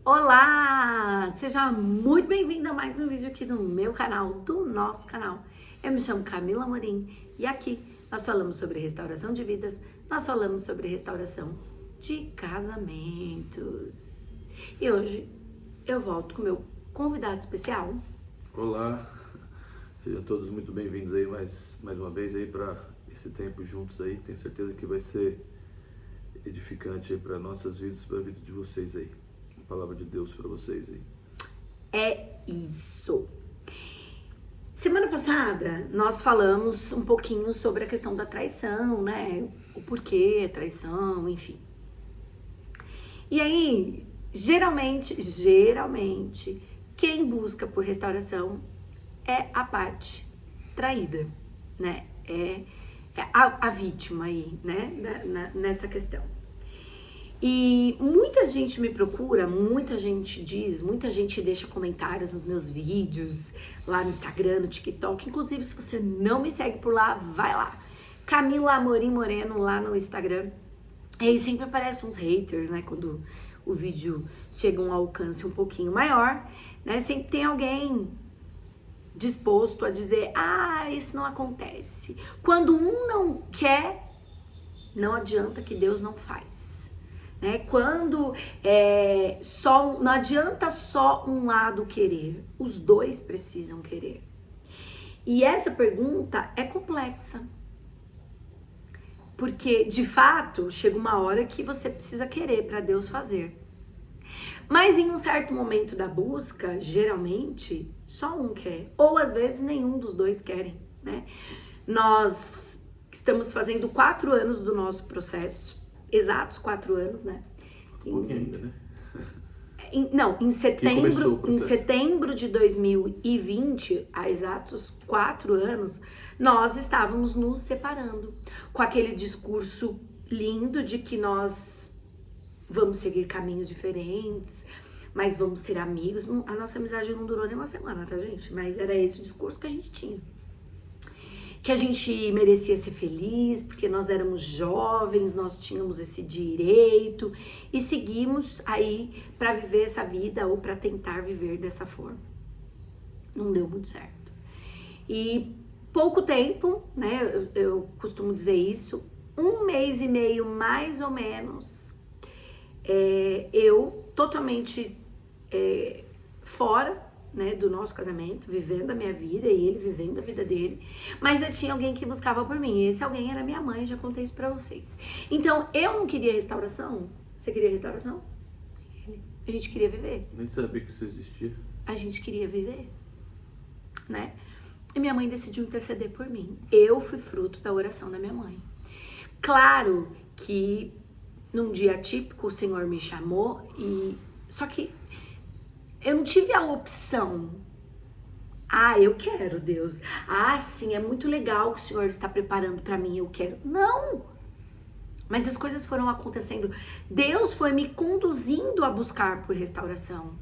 Olá! Seja muito bem-vindo a mais um vídeo aqui do meu canal, do nosso canal. Eu me chamo Camila Amorim e aqui nós falamos sobre restauração de vidas, nós falamos sobre restauração de casamentos. E hoje eu volto com o meu convidado especial. Olá, sejam todos muito bem-vindos aí mais uma vez aí para esse tempo juntos aí. Tenho certeza que vai ser edificante aí para nossas vidas, para a vida de vocês aí. A palavra de Deus para vocês aí. É isso. Semana passada nós falamos um pouquinho sobre a questão da traição, né? O porquê a traição, enfim. E aí, geralmente, quem busca por restauração é a parte traída, né? É a vítima aí, né? Nessa questão. E muita gente me procura, muita gente diz, muita gente deixa comentários nos meus vídeos, lá no Instagram, no TikTok. Inclusive, se você não me segue por lá, vai lá. Camila Amorim Moreno lá no Instagram. E aí sempre aparecem uns haters, né? Quando o vídeo chega a um alcance um pouquinho maior, né? Sempre tem alguém disposto a dizer, isso não acontece. Quando um não quer, não adianta que Deus não faz. Né? Quando não adianta só um lado querer, os dois precisam querer. E essa pergunta é complexa. Porque, de fato, chega uma hora que você precisa querer para Deus fazer. Mas em um certo momento da busca, geralmente, só um quer. Ou às vezes nenhum dos dois querem, né? Nós estamos fazendo 4 anos do nosso processo. Exatos 4 anos, né? Um pouquinho ainda, né? Em setembro de 2020, há exatos 4 anos, nós estávamos nos separando. Com aquele discurso lindo de que nós vamos seguir caminhos diferentes, mas vamos ser amigos. A nossa amizade não durou nem uma semana, tá, gente? Mas era esse o discurso que a gente tinha. Que a gente merecia ser feliz, porque nós éramos jovens, nós tínhamos esse direito e seguimos aí para viver essa vida ou para tentar viver dessa forma. Não deu muito certo. E pouco tempo, né, eu costumo dizer isso, 1 mês e meio mais ou menos, eu totalmente fora, né, do nosso casamento, vivendo a minha vida e ele vivendo a vida dele, mas eu tinha alguém que buscava por mim, e esse alguém era minha mãe, já contei isso pra vocês. Então, eu não queria restauração. Você queria restauração? A gente queria viver. Nem sabia que isso existia. A gente queria viver, né? E minha mãe decidiu interceder por mim. Eu fui fruto da oração da minha mãe. Claro que num dia típico o Senhor me chamou só que eu não tive a opção. Eu quero, Deus. Sim, é muito legal que o Senhor está preparando para mim, eu quero. Não! Mas as coisas foram acontecendo. Deus foi me conduzindo a buscar por restauração.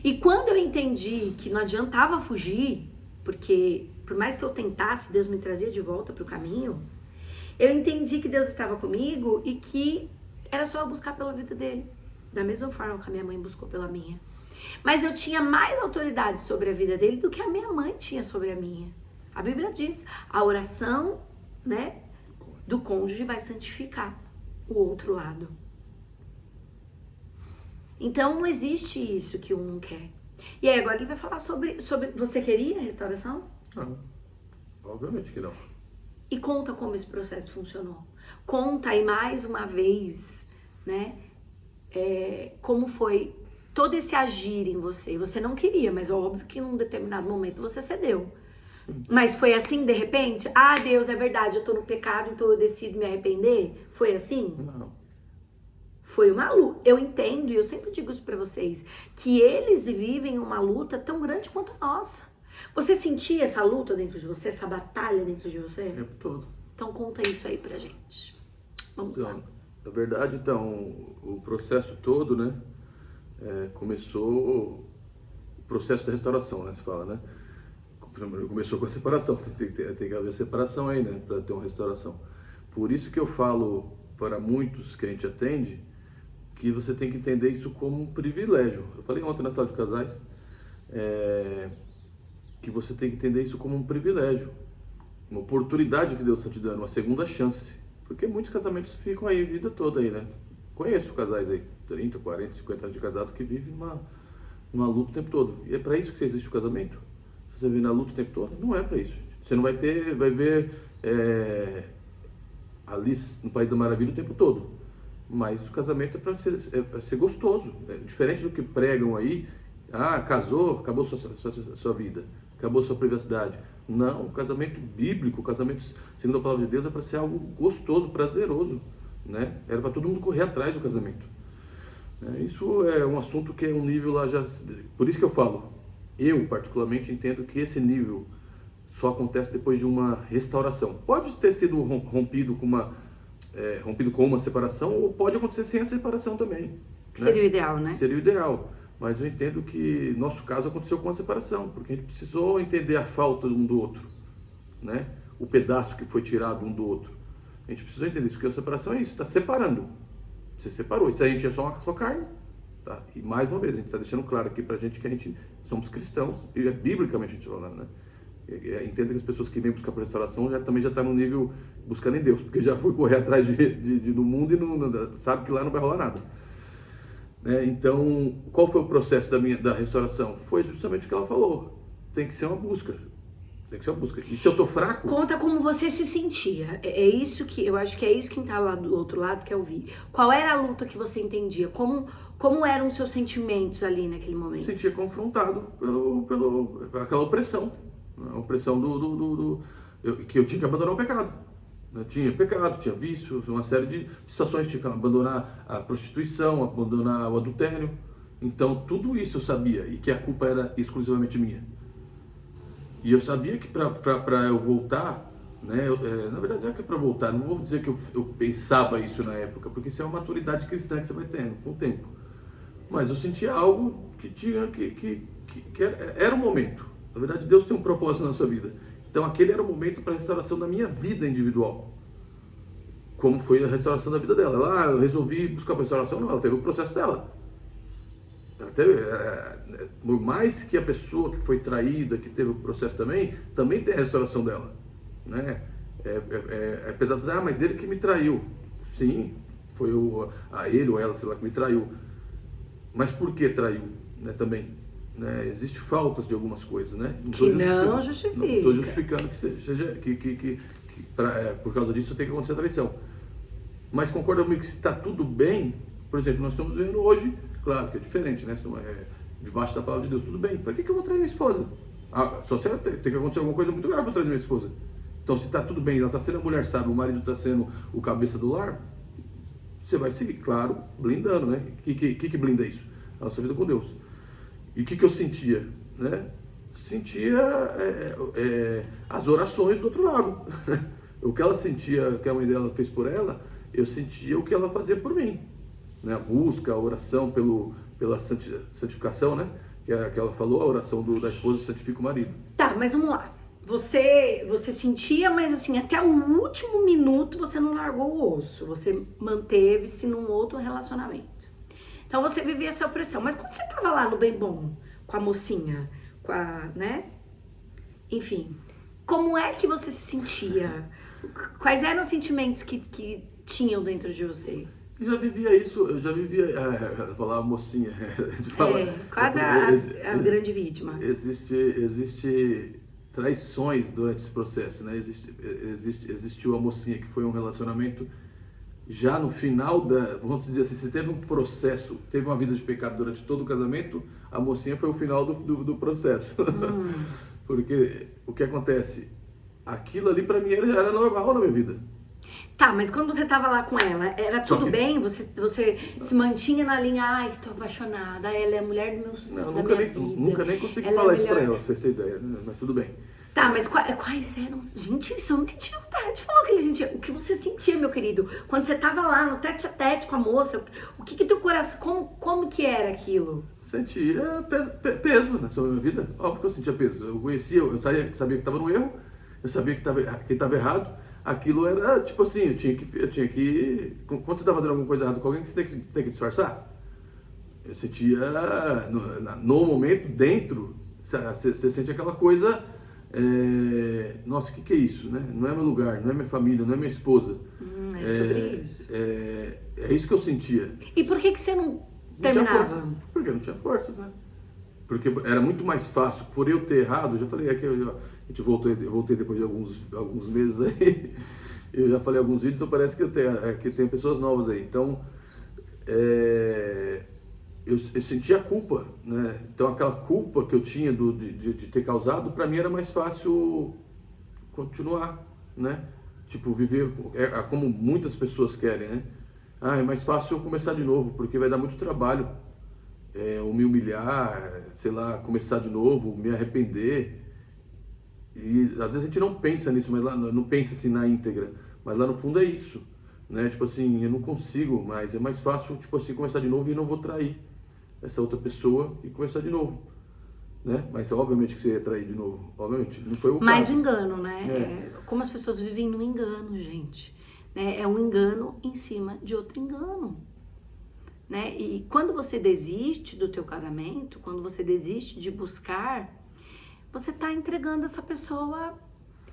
E quando eu entendi que não adiantava fugir, porque por mais que eu tentasse, Deus me trazia de volta para o caminho, eu entendi que Deus estava comigo e que era só eu buscar pela vida dele. Da mesma forma que a minha mãe buscou pela minha. Mas eu tinha mais autoridade sobre a vida dele do que a minha mãe tinha sobre a minha. A Bíblia diz, a oração, né, do cônjuge vai santificar o outro lado. Então não existe isso que um não quer. E aí agora ele vai falar sobre você queria restauração? Não, obviamente que não. E conta como esse processo funcionou. Conta aí mais uma vez, né, como foi todo esse agir em você. Você não queria, mas óbvio que em um determinado momento você cedeu. Mas foi assim de repente? Deus, é verdade, eu tô no pecado, então eu decido me arrepender? Foi assim? Não. Foi uma luta. Eu entendo, e eu sempre digo isso pra vocês, que eles vivem uma luta tão grande quanto a nossa. Você sentia essa luta dentro de você, essa batalha dentro de você? O tempo todo. Então conta isso aí pra gente. Vamos lá. Na verdade, então, o processo todo, né, começou o processo da restauração, né, se fala, né? Primeiro começou com a separação, tem que haver separação aí, né, para ter uma restauração. Por isso que eu falo para muitos que a gente atende, que você tem que entender isso como um privilégio. Eu falei ontem na sala de casais, que você tem que entender isso como um privilégio, uma oportunidade que Deus está te dando, uma segunda chance. Porque muitos casamentos ficam aí a vida toda aí, né? Conheço casais aí, 30, 40, 50 anos de casado, que vivem uma luta o tempo todo. E é para isso que existe o casamento? Você vive na luta o tempo todo? Não é para isso. Você não vai ver Alice no País da Maravilha o tempo todo. Mas o casamento é para ser gostoso. É diferente do que pregam aí. Ah, casou, acabou sua vida. Acabou sua privacidade. Não, o casamento bíblico, o casamento segundo a palavra de Deus, é para ser algo gostoso, prazeroso, né? Era para todo mundo correr atrás do casamento. Isso é um assunto que é um nível lá já... Por isso que eu falo, eu particularmente entendo que esse nível só acontece depois de uma restauração. Pode ter sido rompido com uma separação, ou pode acontecer sem a separação também. Seria o ideal, né? Seria o ideal. Mas eu entendo que nosso caso aconteceu com a separação, porque a gente precisou entender a falta um do outro, né? O pedaço que foi tirado um do outro. A gente precisou entender isso, porque a separação é isso, está separando. Você separou. Isso aí a gente é só carne. Tá? E mais uma vez, a gente está deixando claro aqui pra gente que a gente somos cristãos, e é biblicamente a gente falando, né? Entendo que as pessoas que vêm buscar por restauração também já estão no nível buscando em Deus, porque já foi correr atrás do mundo e não sabe que lá não vai rolar nada. Então, qual foi o processo da restauração? Foi justamente o que ela falou. Tem que ser uma busca. Tem que ser uma busca. E se eu tô fraco... Conta como você se sentia. É isso que... Eu acho que é isso que quem tá lá do outro lado quer ouvir. Qual era a luta que você entendia? Como eram os seus sentimentos ali naquele momento? Eu sentia confrontado aquela opressão. A opressão que eu tinha que abandonar o pecado. Eu tinha pecado, tinha vício, uma série de situações. Tinha que abandonar a prostituição, abandonar o adultério. Então, tudo isso eu sabia, e que a culpa era exclusivamente minha. E eu sabia que para eu voltar, né, na verdade não é que é para voltar, não vou dizer que eu pensava isso na época, porque isso é uma maturidade cristã que você vai tendo com o tempo. Mas eu sentia algo que tinha que era um momento. Na verdade, Deus tem um propósito na nossa vida. Então aquele era o momento para a restauração da minha vida individual. Como foi a restauração da vida dela. Eu resolvi buscar a restauração, não, ela teve o processo dela. Ela teve, por mais que a pessoa que foi traída, que teve o processo também tem a restauração dela. Né? Apesar de dizer, mas ele que me traiu. Sim, foi ele ou ela, sei lá, que me traiu. Mas por que traiu, né, também? Né? Existem faltas de algumas coisas, né? Não justifica. Não estou justificando por causa disso tem que acontecer a traição. Mas concorda comigo que se está tudo bem, por exemplo, nós estamos vendo hoje, claro que é diferente, né? Debaixo da palavra de Deus, tudo bem. Para que eu vou trair minha esposa? Só se tem que acontecer alguma coisa muito grave para trair minha esposa. Então, se está tudo bem, ela está sendo a mulher sábia, o marido está sendo o cabeça do lar, você vai seguir, claro, blindando, né? O que blinda isso? A nossa vida com Deus. E o que eu sentia, né? Sentia as orações do outro lado. O que ela sentia, o que a mãe dela fez por ela, eu sentia o que ela fazia por mim. Né? A busca, a oração pela santificação, né? Que ela falou, a oração da esposa santifica o marido. Tá, mas vamos lá. Você sentia, mas assim, até o último minuto você não largou o osso. Você manteve-se num outro relacionamento. Então você vivia essa opressão. Mas quando você tava lá no bem bom, com a mocinha, né? Enfim, como é que você se sentia? Quais eram os sentimentos que tinham dentro de você? Eu já vivia isso, falar mocinha, de falar. Quase a grande vítima. Existe traições durante esse processo, né? Existiu a mocinha que foi um relacionamento já no final vamos dizer assim, se teve um processo, teve uma vida de pecado durante todo o casamento, a mocinha foi o final do processo. Porque o que acontece? Aquilo ali pra mim era normal na minha vida. Tá, mas quando você tava lá com ela, era tudo bem? Você se mantinha na linha, ai, tô apaixonada, ela é a mulher do meu sonho, da minha vida. Nunca nem consegui falar isso pra ela, pra vocês terem ideia, mas tudo bem. Tá, mas quais eram... Gente, isso eu não tem dificuldade de falar o que ele sentia. O que você sentia, meu querido? Quando você tava lá no tete-a-tete com a moça, o que teu coração... Como que era aquilo? Sentia peso na minha vida. Óbvio que eu sentia peso. Eu conhecia, eu sabia que estava no erro, eu sabia que estava errado. aquilo era tipo assim, eu tinha que quando você tá fazendo alguma coisa errada com alguém, que você tem que disfarçar. Eu sentia, no momento, dentro, você sente aquela coisa, nossa, o que é isso, né? Não é meu lugar, não é minha família, não é minha esposa. É sobre isso. É isso que eu sentia. E por que você não Não tinha terminava? forças, porque não tinha forças, né? Porque era muito mais fácil, por eu ter errado, eu já falei, a gente voltei depois de alguns meses aí, eu já falei alguns vídeos, então parece que tem pessoas novas aí. Então, eu senti a culpa, né? Então aquela culpa que eu tinha de ter causado, para mim era mais fácil continuar, né? Tipo, viver como muitas pessoas querem, né? É mais fácil eu começar de novo, porque vai dar muito trabalho. Ou me humilhar, sei lá, começar de novo, me arrepender. E às vezes a gente não pensa nisso, mas lá não pensa assim na íntegra, mas lá no fundo é isso, né? Tipo assim, eu não consigo mais, é mais fácil, tipo assim, começar de novo e não vou trair essa outra pessoa e começar de novo, né? Mas obviamente que você ia trair de novo, obviamente, não foi o caso. Mais o engano, né? Como as pessoas vivem no engano, gente, né? É um engano em cima de outro engano. Né? E quando você desiste do teu casamento, quando você desiste de buscar, você tá entregando essa pessoa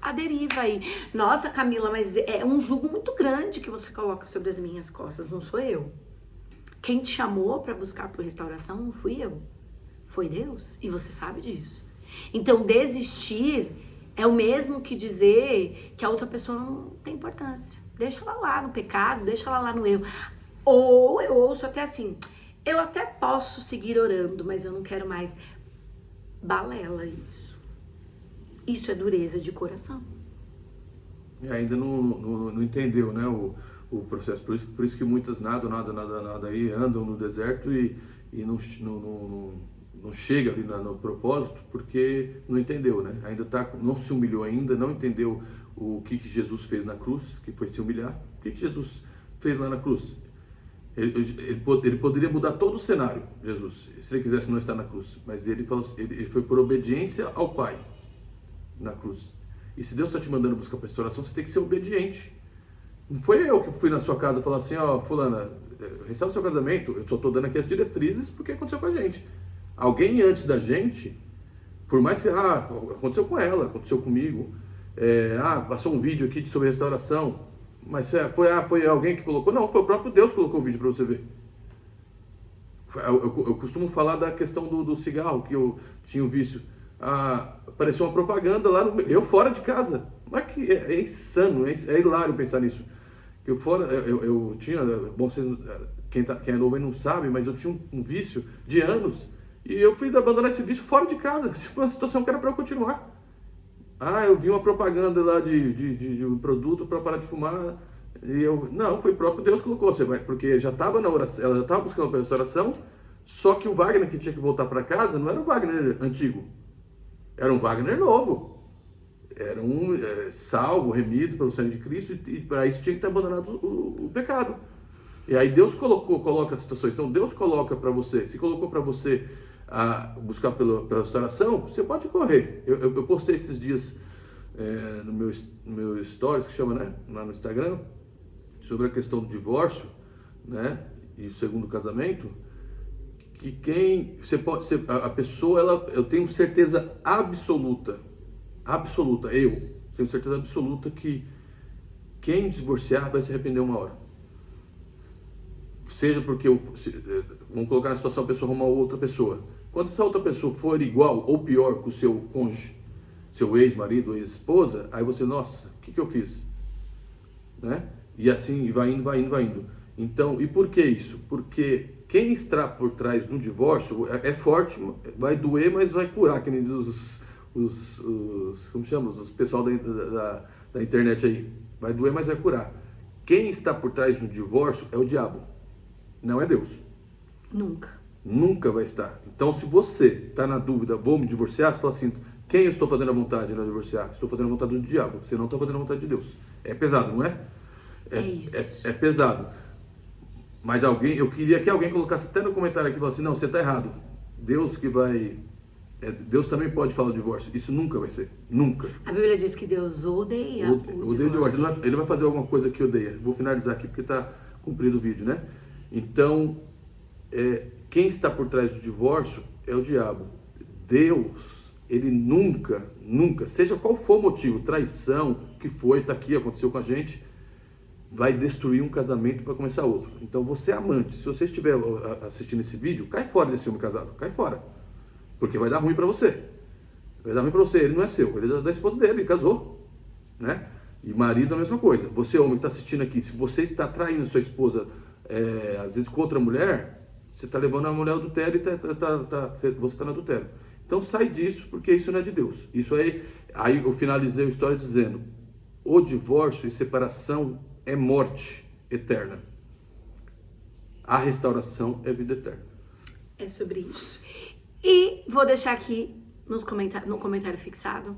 à deriva aí. Nossa, Camila, mas é um jugo muito grande que você coloca sobre as minhas costas, não sou eu. Quem te chamou para buscar por restauração não fui eu, foi Deus, e você sabe disso. Então, desistir é o mesmo que dizer que a outra pessoa não tem importância. Deixa ela lá no pecado, deixa ela lá no erro. Ou eu ouço até assim, eu até posso seguir orando, mas eu não quero mais. Balela isso. Isso é dureza de coração. E ainda não entendeu, né, o processo. Por isso que muitas nadam aí, andam no deserto e não chega ali no propósito, porque não entendeu, né? Ainda não se humilhou ainda, não entendeu o que Jesus fez na cruz, que foi se humilhar. O que Jesus fez lá na cruz? Ele poderia mudar todo o cenário, Jesus, se ele quisesse não estar na cruz, mas ele foi por obediência ao Pai na cruz. E se Deus está te mandando buscar para restauração, você tem que ser obediente. Não foi eu que fui na sua casa e falar assim, fulana, restaura o seu casamento, eu só estou dando aqui as diretrizes porque aconteceu com a gente. Alguém antes da gente, por mais que, aconteceu com ela, aconteceu comigo, passou um vídeo aqui sobre restauração, mas foi alguém que colocou? Não, foi o próprio Deus que colocou o vídeo para você ver. Eu costumo falar da questão do cigarro, que eu tinha um vício. Apareceu uma propaganda lá, eu fora de casa. Mas que é insano, é hilário pensar nisso. Eu tinha, bom, quem é novo aí não sabe, mas eu tinha um vício de anos. E eu fui abandonar esse vício fora de casa. Tipo, uma situação que era para eu continuar. Eu vi uma propaganda lá de um produto para parar de fumar. E não, foi o próprio Deus que colocou. Porque já estava na oração, ela já estava buscando a restauração. Só que o Wagner que tinha que voltar para casa não era o Wagner antigo. Era um Wagner novo. Era um salvo, remido pelo sangue de Cristo. E para isso tinha que ter abandonado o pecado. E aí Deus coloca as situações. Então Deus coloca para você. Se colocou para você buscar pela restauração, você pode correr. Eu postei esses dias no meu stories, que chama, né, lá no Instagram, sobre a questão do divórcio, né, e o segundo casamento, que a pessoa, eu tenho certeza absoluta, eu tenho certeza absoluta que quem divorciar vai se arrepender uma hora. Seja porque, vamos colocar na situação, a pessoa arruma outra pessoa. Quando essa outra pessoa for igual ou pior que o seu cônjuge, seu ex-marido ou ex-esposa, aí você, nossa, o que eu fiz? Né? E assim, vai indo. Então, e por que isso? Porque quem está por trás do divórcio é forte, vai doer, mas vai curar, que nem diz como chama? Os pessoal da internet aí. Vai doer, mas vai curar. Quem está por trás do divórcio é o diabo, não é Deus. Nunca vai estar. Então, se você está na dúvida, vou me divorciar, você fala assim, quem eu estou fazendo a vontade de não divorciar? Estou fazendo a vontade do diabo, você não está fazendo a vontade de Deus. É pesado, não é? É isso. É pesado. Mas eu queria que alguém colocasse até no comentário aqui, falasse assim, não, você está errado. Deus que vai Deus também pode falar o divórcio. Isso nunca vai ser. Nunca. A Bíblia diz que Deus odeia o Odeia o divórcio. divórcio. Ele vai fazer alguma coisa que odeia. Vou finalizar aqui porque está cumprido o vídeo, né? Então, quem está por trás do divórcio é o diabo. Deus, ele nunca, seja qual for o motivo, traição, que foi, tá aqui, aconteceu com a gente, vai destruir um casamento para começar outro. Então, você amante, se você estiver assistindo esse vídeo, cai fora desse homem casado, cai fora. Porque vai dar ruim para você. Vai dar ruim para você, ele não é seu, ele é da esposa dele, ele casou, né? E marido é a mesma coisa. Você, homem que está assistindo aqui, se você está traindo sua esposa, às vezes com outra mulher, você está levando a mulher ao adultério e você está no adultério. Então sai disso, porque isso não é de Deus. Isso aí eu finalizei a história dizendo, o divórcio e separação é morte eterna. A restauração é vida eterna. É sobre isso. E vou deixar aqui no comentário fixado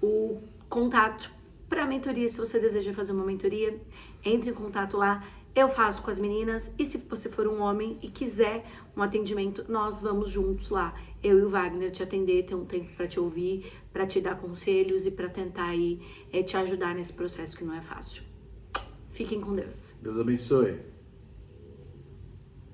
o contato para mentoria. Se você deseja fazer uma mentoria, entre em contato lá. Eu faço com as meninas. E se você for um homem e quiser um atendimento, nós vamos juntos lá. Eu e o Wagner te atender, ter um tempo para te ouvir, para te dar conselhos e para tentar aí te ajudar nesse processo que não é fácil. Fiquem com Deus. Deus abençoe.